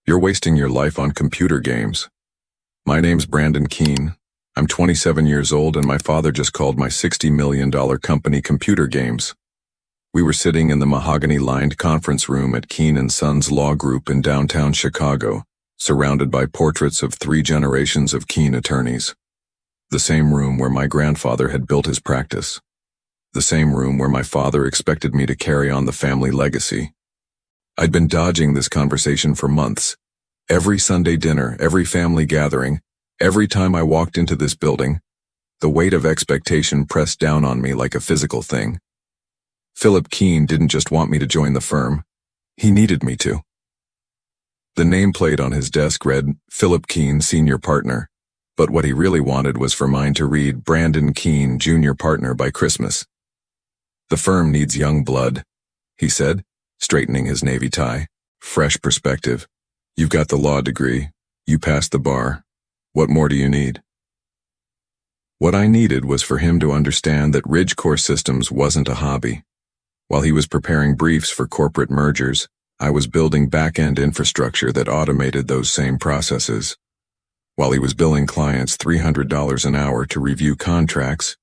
You're wasting your life on computer games. My name's Brandon Keene. I'm 27 years old and my father just called my $60 million company Computer Games. We were sitting in the mahogany-lined conference room at Keene & Sons Law Group in downtown Chicago, surrounded by portraits of 3 generations of Keene attorneys. The same room where my grandfather had built his practice. The same room where my father expected me to carry on the family legacy. I'd been dodging this conversation for months. Every Sunday dinner, every family gathering, every time I walked into this building, the weight of expectation pressed down on me like a physical thing. Philip Keene didn't just want me to join the firm. He needed me to. The nameplate on his desk read, Philip Keene, Senior Partner, but what he really wanted was for mine to read Brandon Keene, Junior Partner by Christmas. The firm needs young blood, he said, straightening his navy tie. Fresh perspective. You've got the law degree. You passed the bar. What more do you need? What I needed was for him to understand that Ridgecore Systems wasn't a hobby. While he was preparing briefs for corporate mergers, I was building back-end infrastructure that automated those same processes. While he was billing clients $300 an hour to review contracts,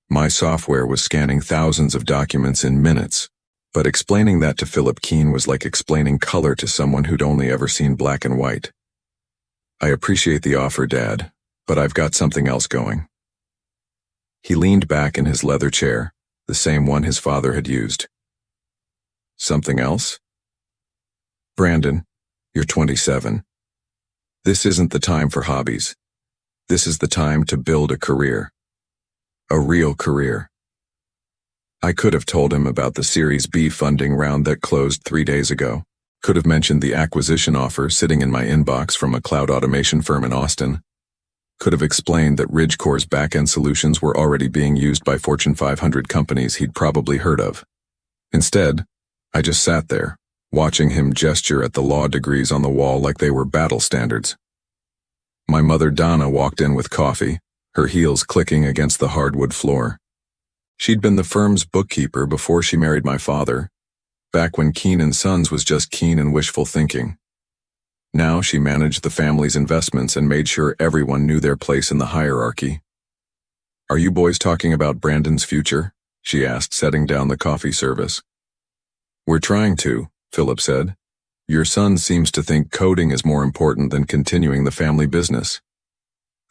my software was scanning thousands of documents in minutes. But explaining that to Philip Keene was like explaining color to someone who'd only ever seen black and white. I appreciate the offer, Dad, but I've got something else going. He leaned back in his leather chair, the same one his father had used. Something else? Brandon, you're 27. This isn't the time for hobbies. This is the time to build a career. A real career. I could have told him about the Series B funding round that closed 3 days ago. Could have mentioned the acquisition offer sitting in my inbox from a cloud automation firm in Austin. Could have explained that Ridgecore's back-end solutions were already being used by Fortune 500 companies he'd probably heard of. Instead, I just sat there, watching him gesture at the law degrees on the wall like they were battle standards. My mother Donna walked in with coffee, her heels clicking against the hardwood floor. She'd been the firm's bookkeeper before she married my father, back when Keene & Sons was just Keene and wishful thinking. Now she managed the family's investments and made sure everyone knew their place in the hierarchy. Are you boys talking about Brandon's future? She asked, setting down the coffee service. We're trying to, Philip said. Your son seems to think coding is more important than continuing the family business.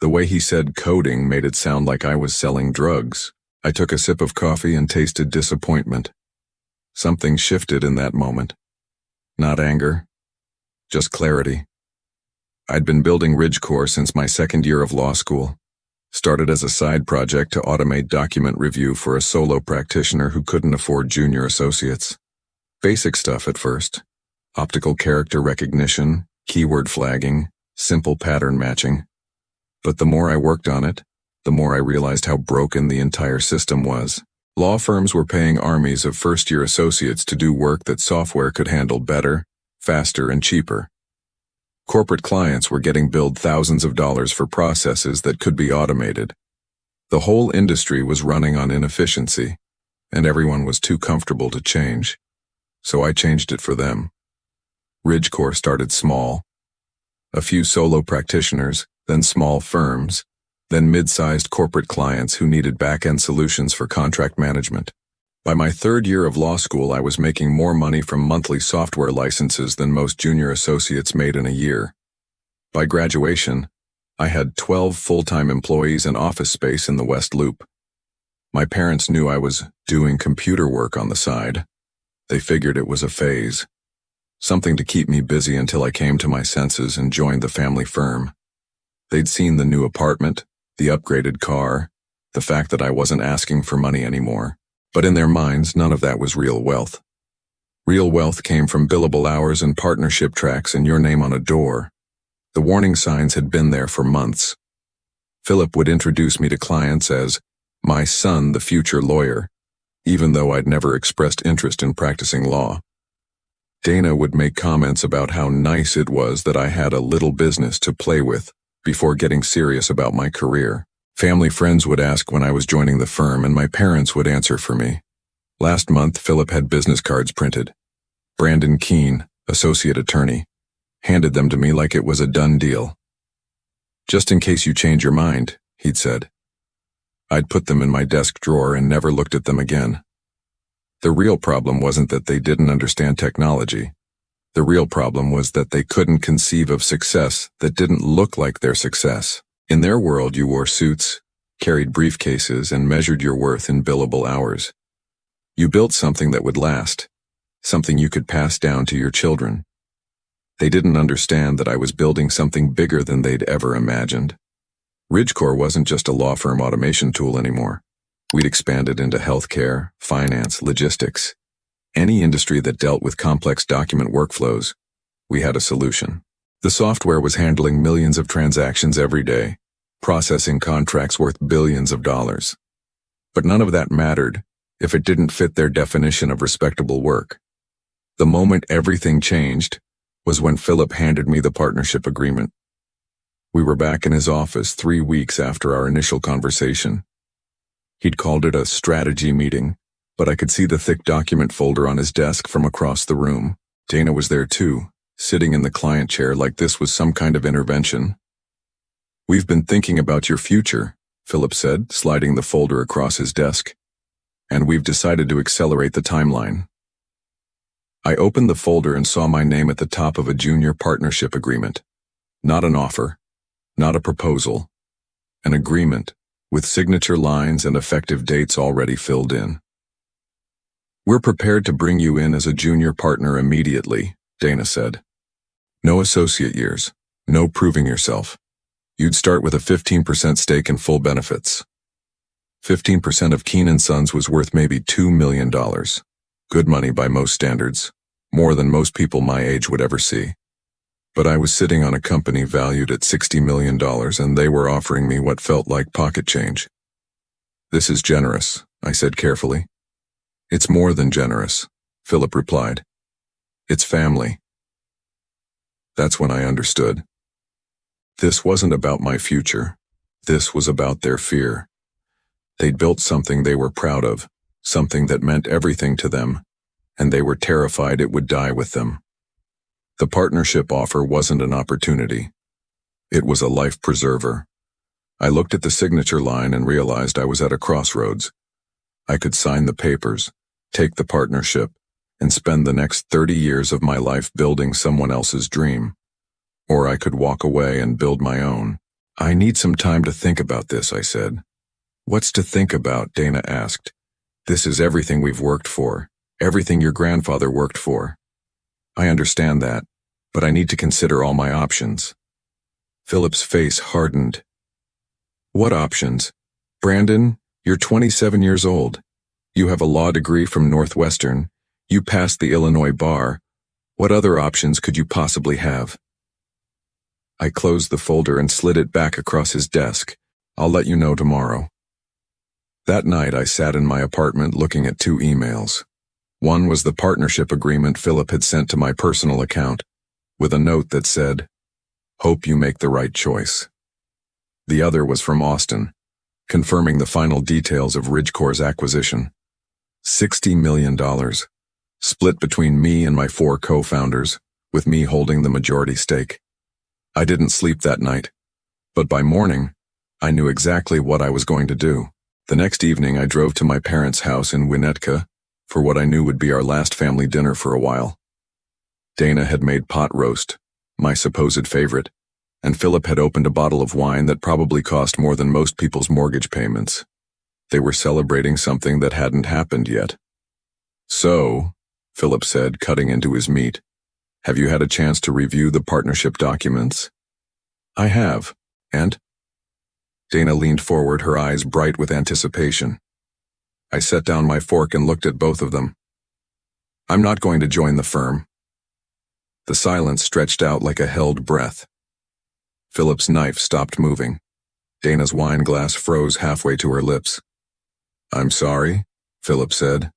The way he said coding made it sound like I was selling drugs. I took a sip of coffee and tasted disappointment. Something shifted in that moment. Not anger, just clarity. I'd been building Ridgecore since my second year of law school. Started as a side project to automate document review for a solo practitioner who couldn't afford junior associates. Basic stuff at first. Optical character recognition, keyword flagging, simple pattern matching. But the more I worked on it, the more I realized how broken the entire system was. Law firms were paying armies of first-year associates to do work that software could handle better, faster, and cheaper. Corporate clients were getting billed thousands of dollars for processes that could be automated. The whole industry was running on inefficiency, and everyone was too comfortable to change. So I changed it for them. Ridgecore started small. A few solo practitioners, then small firms, then mid-sized corporate clients who needed back-end solutions for contract management. By my third year of law school, I was making more money from monthly software licenses than most junior associates made in a year. By graduation, I had 12 full-time employees and office space in the West Loop. My parents knew I was doing computer work on the side. They figured it was a phase, something to keep me busy until I came to my senses and joined the family firm. They'd seen the new apartment, the upgraded car, the fact that I wasn't asking for money anymore. But in their minds, none of that was real wealth. Real wealth came from billable hours and partnership tracks and your name on a door. The warning signs had been there for months. Philip would introduce me to clients as my son, the future lawyer, even though I'd never expressed interest in practicing law. Dana would make comments about how nice it was that I had a little business to play with before getting serious about my career. Family friends would ask when I was joining the firm, and my parents would answer for me. Last month, Philip had business cards printed. Brandon Keene, Associate Attorney. handed them to me like it was a done deal. "Just in case you change your mind," he'd said. I'd put them in my desk drawer and never looked at them again. The real problem wasn't that they didn't understand technology. The real problem was that they couldn't conceive of success that didn't look like their success. In their world, you wore suits, carried briefcases, and measured your worth in billable hours. You built something that would last, something you could pass down to your children. They didn't understand that I was building something bigger than they'd ever imagined. Ridgecore wasn't just a law firm automation tool anymore. We'd expanded into healthcare, finance, logistics. Any industry that dealt with complex document workflows, we had a solution. The software was handling millions of transactions every day, processing contracts worth billions of dollars. But none of that mattered if it didn't fit their definition of respectable work. The moment everything changed was when Philip handed me the partnership agreement. We were back in his office 3 weeks after our initial conversation. He'd called it a strategy meeting, but I could see the thick document folder on his desk from across the room. Dana was there too, sitting in the client chair like this was some kind of intervention. "We've been thinking about your future," Philip said, sliding the folder across his desk. "And we've decided to accelerate the timeline." I opened the folder and saw my name at the top of a junior partnership agreement. Not an offer, not a proposal, an agreement with signature lines and effective dates already filled in. "We're prepared to bring you in as a junior partner immediately," Dana said. "No associate years, no proving yourself. You'd start with a 15% stake in full benefits." 15% of Keen & Sons was worth maybe $2 million. Good money by most standards, more than most people my age would ever see. But I was sitting on a company valued at $60 million and they were offering me what felt like pocket change. "This is generous," I said carefully. "It's more than generous," Philip replied. "It's family." That's when I understood. This wasn't about my future. This was about their fear. They'd built something they were proud of, something that meant everything to them, and they were terrified it would die with them. The partnership offer wasn't an opportunity. It was a life preserver. I looked at the signature line and realized I was at a crossroads. I could sign the papers, take the partnership, and spend the next 30 years of my life building someone else's dream. Or I could walk away and build my own. "I need some time to think about this," I said. "What's to think about?" Dana asked. "This is everything we've worked for, everything your grandfather worked for." "I understand that, but I need to consider all my options." Philip's face hardened. "What options? Brandon, you're 27 years old. You have a law degree from Northwestern. You passed the Illinois bar. What other options could you possibly have?" I closed the folder and slid it back across his desk. "I'll let you know tomorrow." That night I sat in my apartment looking at 2 emails. One was the partnership agreement Philip had sent to my personal account, with a note that said, "Hope you make the right choice." The other was from Austin, confirming the final details of Ridgecore's acquisition. $60 million, split between me and my 4 co-founders, with me holding the majority stake. I didn't sleep that night, but by morning, I knew exactly what I was going to do. The next evening I drove to my parents' house in Winnetka for what I knew would be our last family dinner for a while. Dana had made pot roast, my supposed favorite, and Philip had opened a bottle of wine that probably cost more than most people's mortgage payments. They were celebrating something that hadn't happened yet. "So," Philip said, cutting into his meat, "have you had a chance to review the partnership documents?" "I have. And?" Dana leaned forward, her eyes bright with anticipation. I set down my fork and looked at both of them. "I'm not going to join the firm." The silence stretched out like a held breath. Philip's knife stopped moving. Dana's wine glass froze halfway to her lips. "I'm sorry," Philip said.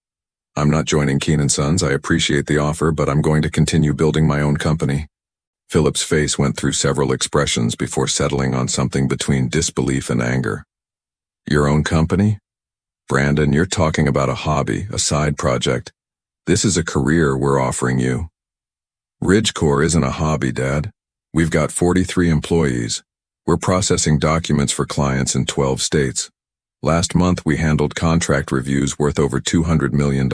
"I'm not joining Keen & Sons. I appreciate the offer, but I'm going to continue building my own company." Philip's face went through several expressions before settling on something between disbelief and anger. "Your own company? Brandon, you're talking about a hobby, a side project. This is a career we're offering you." Ridgecore isn't a hobby, Dad. We've got 43 employees. We're processing documents for clients in 12 states. Last month we handled contract reviews worth over $200 million.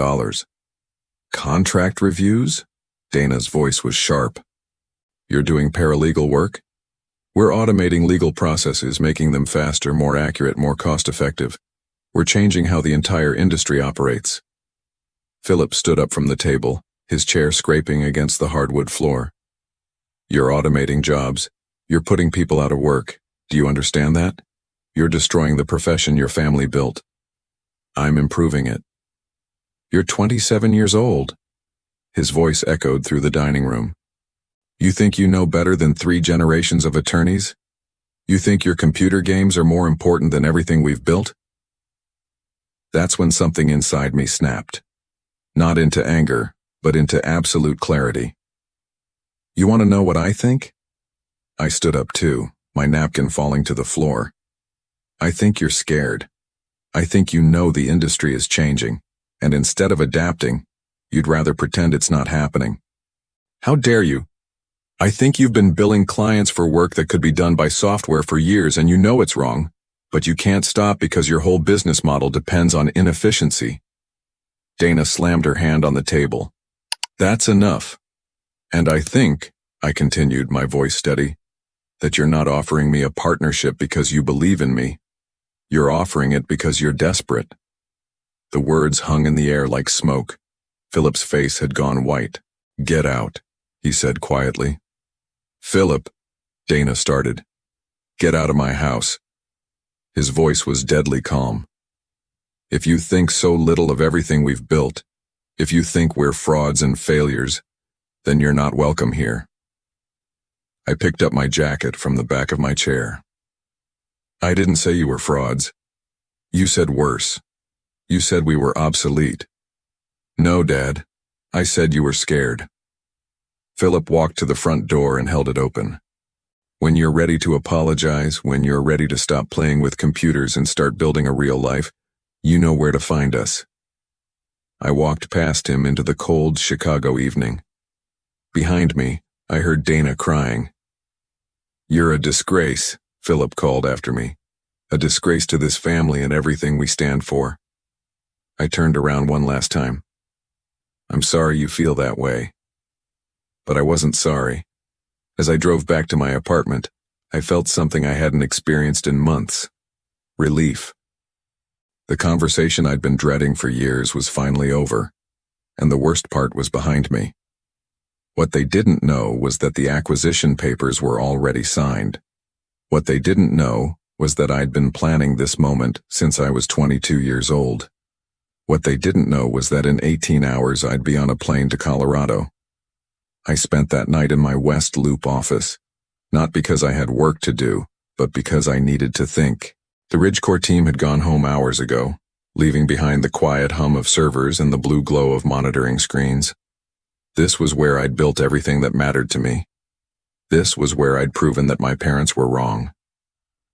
Contract reviews? Dana's voice was sharp. You're doing paralegal work? We're automating legal processes, making them faster, more accurate, more cost-effective. We're changing how the entire industry operates. Philip stood up from the table, his chair scraping against the hardwood floor. You're automating jobs. You're putting people out of work. Do you understand that? You're destroying the profession your family built. I'm improving it. You're 27 years old. His voice echoed through the dining room. You think you know better than 3 generations of attorneys? You think your computer games are more important than everything we've built? That's when something inside me snapped. Not into anger, but into absolute clarity. You want to know what I think? I stood up too, my napkin falling to the floor. I think you're scared. I think you know the industry is changing, and instead of adapting, you'd rather pretend it's not happening. How dare you? I think you've been billing clients for work that could be done by software for years and you know it's wrong, but you can't stop because your whole business model depends on inefficiency. Dana slammed her hand on the table. That's enough. And I think, I continued, my voice steady, that you're not offering me a partnership because you believe in me. You're offering it because you're desperate. The words hung in the air like smoke. Philip's face had gone white. Get out, he said quietly. Philip, Dana started. Get out of my house. His voice was deadly calm. If you think so little of everything we've built, if you think we're frauds and failures, then you're not welcome here. I picked up my jacket from the back of my chair. I didn't say you were frauds. You said worse. You said we were obsolete. No, Dad. I said you were scared. Philip walked to the front door and held it open. When you're ready to apologize, when you're ready to stop playing with computers and start building a real life, you know where to find us. I walked past him into the cold Chicago evening. Behind me, I heard Dana crying. You're a disgrace, Philip called after me. A disgrace to this family and everything we stand for. I turned around one last time. I'm sorry you feel that way. But I wasn't sorry. As I drove back to my apartment, I felt something I hadn't experienced in months. Relief. The conversation I'd been dreading for years was finally over, and the worst part was behind me. What they didn't know was that the acquisition papers were already signed. What they didn't know was that I'd been planning this moment since I was 22 years old. What they didn't know was that in 18 hours I'd be on a plane to Colorado. I spent that night in my West Loop office, not because I had work to do, but because I needed to think. The Ridgecore team had gone home hours ago, leaving behind the quiet hum of servers and the blue glow of monitoring screens. This was where I'd built everything that mattered to me. This was where I'd proven that my parents were wrong.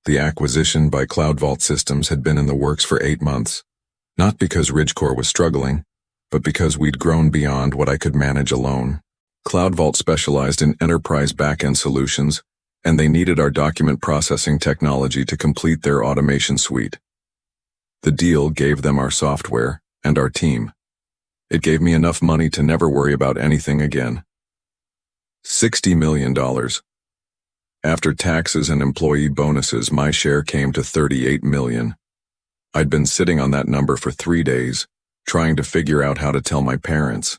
The acquisition by Cloud Vault Systems had been in the works for 8 months, not because Ridgecore was struggling, but because we'd grown beyond what I could manage alone. Cloud Vault specialized in enterprise backend solutions, and they needed our document processing technology to complete their automation suite. The deal gave them our software and our team. It gave me enough money to never worry about anything again. $60 million. After taxes and employee bonuses, my share came to $38 million. I'd been sitting on that number for 3 days, trying to figure out how to tell my parents.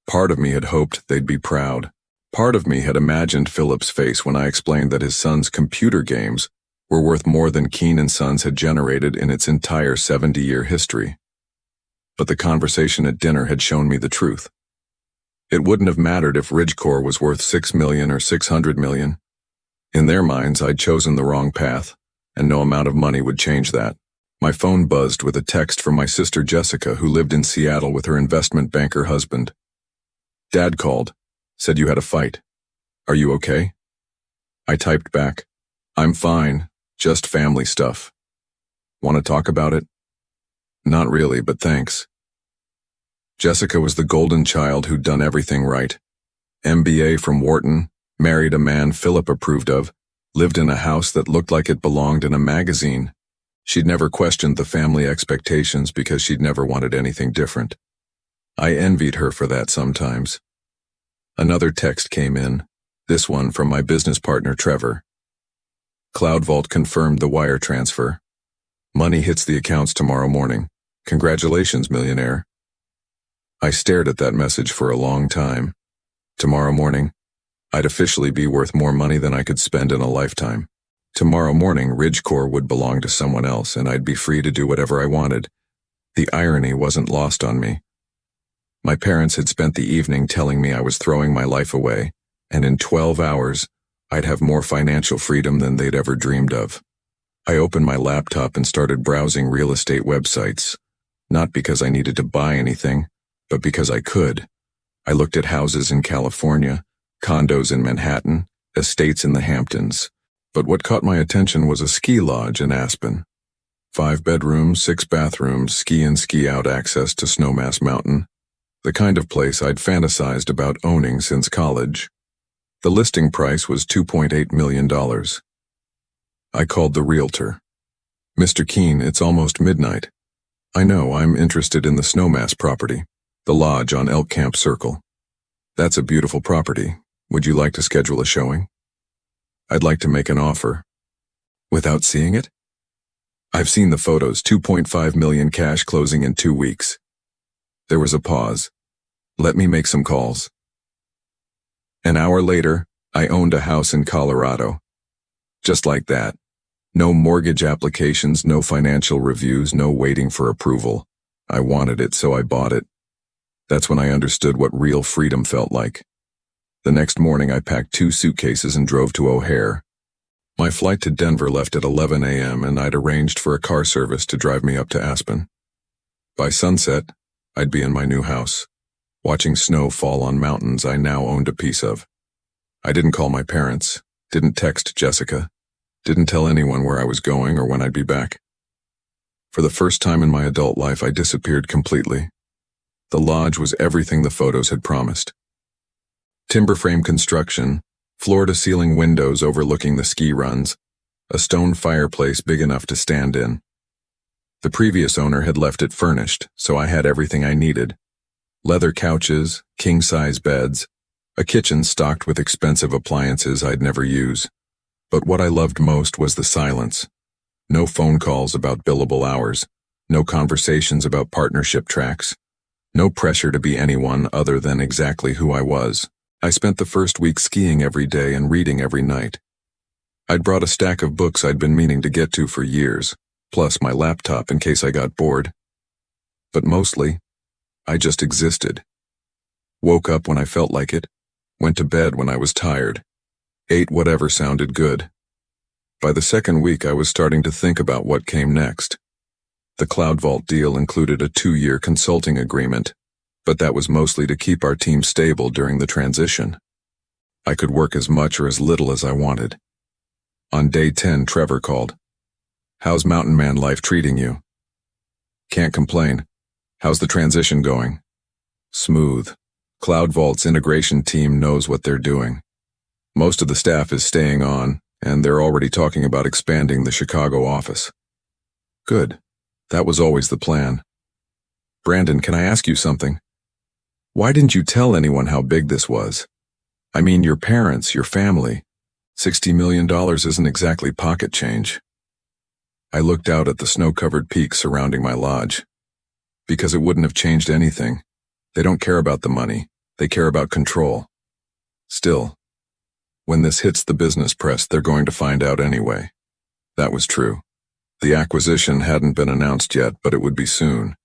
Part of me had hoped they'd be proud. Part of me had imagined Philip's face when I explained that his son's computer games were worth more than Keen & Sons had generated in its entire 70-year history. But the conversation at dinner had shown me the truth. It wouldn't have mattered if Ridgecore was worth $6 million or $600 million. In their minds, I'd chosen the wrong path, and no amount of money would change that. My phone buzzed with a text from my sister Jessica, who lived in Seattle with her investment banker husband. Dad called, said you had a fight. Are you okay? I typed back, I'm fine, just family stuff. Want to talk about it? Not really, but thanks. Jessica was the golden child who'd done everything right. MBA from Wharton, married a man Philip approved of, lived in a house that looked like it belonged in a magazine. She'd never questioned the family expectations because she'd never wanted anything different. I envied her for that sometimes. Another text came in, this one from my business partner Trevor. Cloud Vault confirmed the wire transfer. Money hits the accounts tomorrow morning. Congratulations, millionaire. I stared at that message for a long time. Tomorrow morning, I'd officially be worth more money than I could spend in a lifetime. Tomorrow morning, Ridgecore would belong to someone else and I'd be free to do whatever I wanted. The irony wasn't lost on me. My parents had spent the evening telling me I was throwing my life away, and in 12 hours, I'd have more financial freedom than they'd ever dreamed of. I opened my laptop and started browsing real estate websites, not because I needed to buy anything, but because I could. I looked at houses in California, condos in Manhattan, estates in the Hamptons. But what caught my attention was a ski lodge in Aspen. 5 bedrooms, 6 bathrooms, ski in ski out access to Snowmass Mountain. The kind of place I'd fantasized about owning since college. The listing price was $2.8 million. I called the realtor. Mr. Keene, it's almost midnight. I know, I'm interested in the Snowmass property, the lodge on Elk Camp Circle. That's a beautiful property. Would you like to schedule a showing? I'd like to make an offer. Without seeing it? I've seen the photos, $2.5 million cash closing in 2 weeks. There was a pause. Let me make some calls. An hour later, I owned a house in Colorado. Just like that. No mortgage applications, no financial reviews, no waiting for approval. I wanted it, so I bought it. That's when I understood what real freedom felt like. The next morning, I packed 2 suitcases and drove to O'Hare. My flight to Denver left at 11 a.m. and I'd arranged for a car service to drive me up to Aspen. By sunset, I'd be in my new house, watching snow fall on mountains I now owned a piece of. I didn't call my parents, didn't text Jessica, didn't tell anyone where I was going or when I'd be back. For the first time in my adult life, I disappeared completely. The lodge was everything the photos had promised. Timber frame construction, floor-to-ceiling windows overlooking the ski runs, a stone fireplace big enough to stand in. The previous owner had left it furnished, so I had everything I needed. Leather couches, king-size beds, a kitchen stocked with expensive appliances I'd never use. But what I loved most was the silence. No phone calls about billable hours, no conversations about partnership tracks, no pressure to be anyone other than exactly who I was. I spent the first week skiing every day and reading every night. I'd brought a stack of books I'd been meaning to get to for years, plus my laptop in case I got bored. But mostly, I just existed. Woke up when I felt like it, went to bed when I was tired, ate whatever sounded good. By the second week, I was starting to think about what came next. The Cloud Vault deal included a 2-year consulting agreement, but that was mostly to keep our team stable during the transition. I could work as much or as little as I wanted. On day 10, Trevor called. How's Mountain Man life treating you? Can't complain. How's the transition going? Smooth. Cloud Vault's integration team knows what they're doing. Most of the staff is staying on, and they're already talking about expanding the Chicago office. Good. That was always the plan. Brandon, can I ask you something? Why didn't you tell anyone how big this was? I mean, your parents, your family. $60 million isn't exactly pocket change. I looked out at the snow-covered peaks surrounding my lodge. Because it wouldn't have changed anything. They don't care about the money. They care about control. Still, when this hits the business press, they're going to find out anyway. That was true. The acquisition hadn't been announced yet, but it would be soon.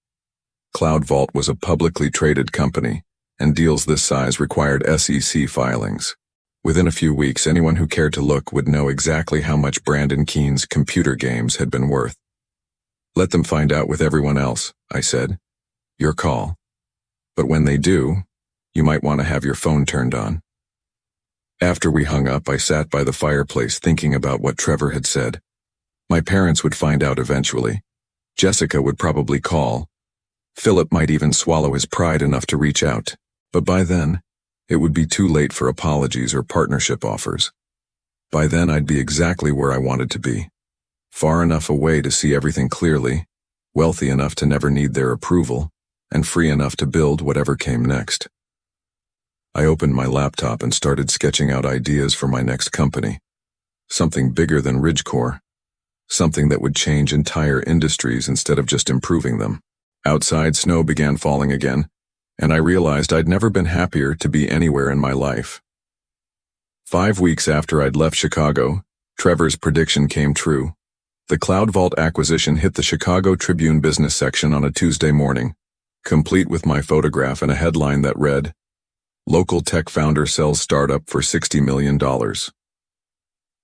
Cloud Vault was a publicly traded company, and deals this size required SEC filings. Within a few weeks, anyone who cared to look would know exactly how much Brandon Keene's computer games had been worth. Let them find out with everyone else, I said. Your call. But when they do, you might want to have your phone turned on. After we hung up, I sat by the fireplace thinking about what Trevor had said. My parents would find out eventually. Jessica would probably call. Philip might even swallow his pride enough to reach out. But by then, It would be too late for apologies or partnership offers. By then I'd be exactly where I wanted to be. Far enough away to see everything clearly, wealthy enough to never need their approval, and free enough to build whatever came next. I opened my laptop and started sketching out ideas for my next company. Something bigger than Ridgecore. Something that would change entire industries instead of just improving them. Outside, snow began falling again, and I realized I'd never been happier to be anywhere in my life. 5 weeks after I'd left Chicago, Trevor's prediction came true. The Cloud Vault acquisition hit the Chicago Tribune business section on a Tuesday morning, complete with my photograph and a headline that read, "Local tech founder sells startup for $60 million.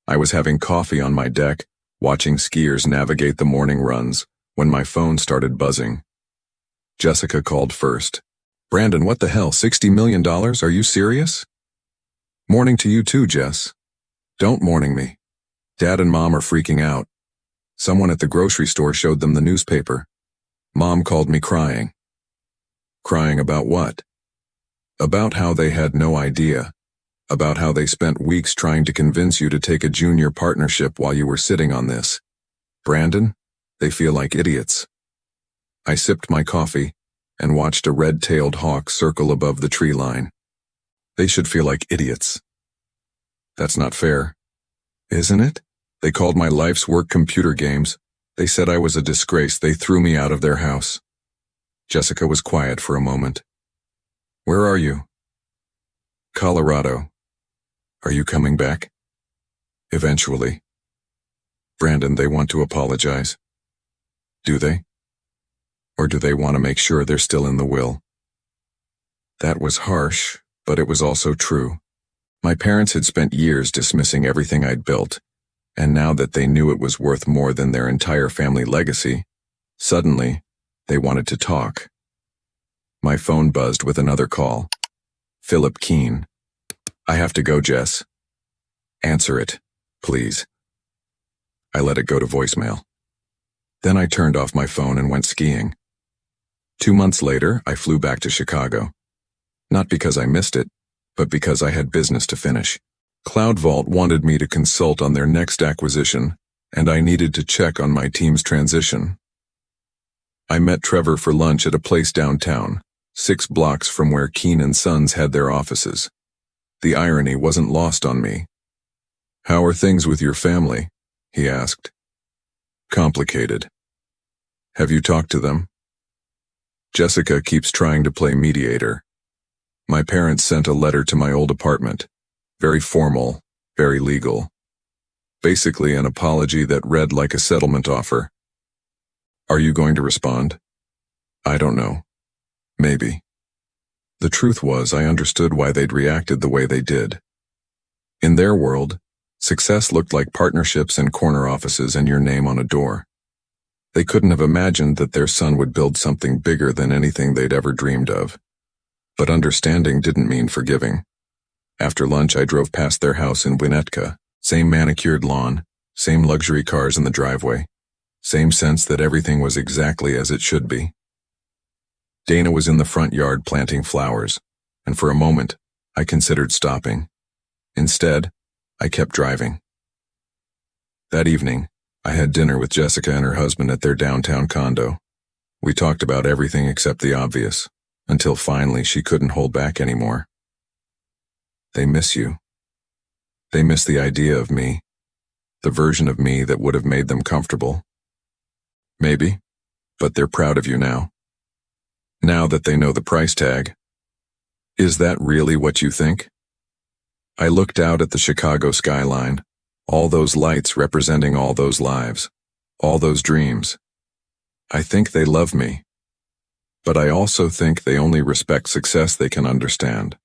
I was having coffee on my deck, watching skiers navigate the morning runs, when my phone started buzzing. Jessica called first. "Brandon, what the hell, $60 million? Are you serious?" "Morning to you too, Jess." "Don't morning me. Dad and Mom are freaking out. Someone at the grocery store showed them the newspaper. Mom called me crying." "Crying about what?" "About how they had no idea. About how they spent weeks trying to convince you to take a junior partnership while you were sitting on this. Brandon, they feel like idiots." I sipped my coffee and watched a red-tailed hawk circle above the tree line. They should feel like idiots. That's not fair. Isn't it? They called my life's work computer games. They said I was a disgrace. They threw me out of their house. Jessica was quiet for a moment. "Where are you?" "Colorado." "Are you coming back?" "Eventually." "Brandon, they want to apologize." "Do they? Or do they want to make sure they're still in the will?" That was harsh, but it was also true. My parents had spent years dismissing everything I'd built, and now that they knew it was worth more than their entire family legacy, suddenly, they wanted to talk. My phone buzzed with another call. Philip Keene. "I have to go, Jess." "Answer it, please." I let it go to voicemail. Then I turned off my phone and went skiing. 2 months later, I flew back to Chicago. Not because I missed it, but because I had business to finish. Cloud Vault wanted me to consult on their next acquisition, and I needed to check on my team's transition. I met Trevor for lunch at a place downtown, 6 blocks from where Keene & Sons had their offices. The irony wasn't lost on me. "How are things with your family?" he asked. "Complicated." "Have you talked to them?" "Jessica keeps trying to play mediator. My parents sent a letter to my old apartment. Very formal, very legal. Basically an apology that read like a settlement offer." "Are you going to respond?" "I don't know. Maybe." The truth was, I understood why they'd reacted the way they did. In their world, success looked like partnerships and corner offices and your name on a door. They couldn't have imagined that their son would build something bigger than anything they'd ever dreamed of. But understanding didn't mean forgiving. After lunch, I drove past their house in Winnetka. Same manicured lawn, same luxury cars in the driveway, same sense that everything was exactly as it should be. Dana was in the front yard planting flowers, and for a moment, I considered stopping. Instead, I kept driving. That evening, I had dinner with Jessica and her husband at their downtown condo. We talked about everything except the obvious, until finally she couldn't hold back anymore. "They miss you. They miss the idea of me, the version of me that would have made them comfortable. Maybe, but they're proud of you now. Now that they know the price tag." "Is that really what you think?" I looked out at the Chicago skyline, all those lights representing all those lives, all those dreams. I think they love me. But I also think they only respect success they can understand.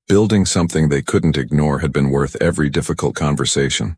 Building something they couldn't ignore had been worth every difficult conversation.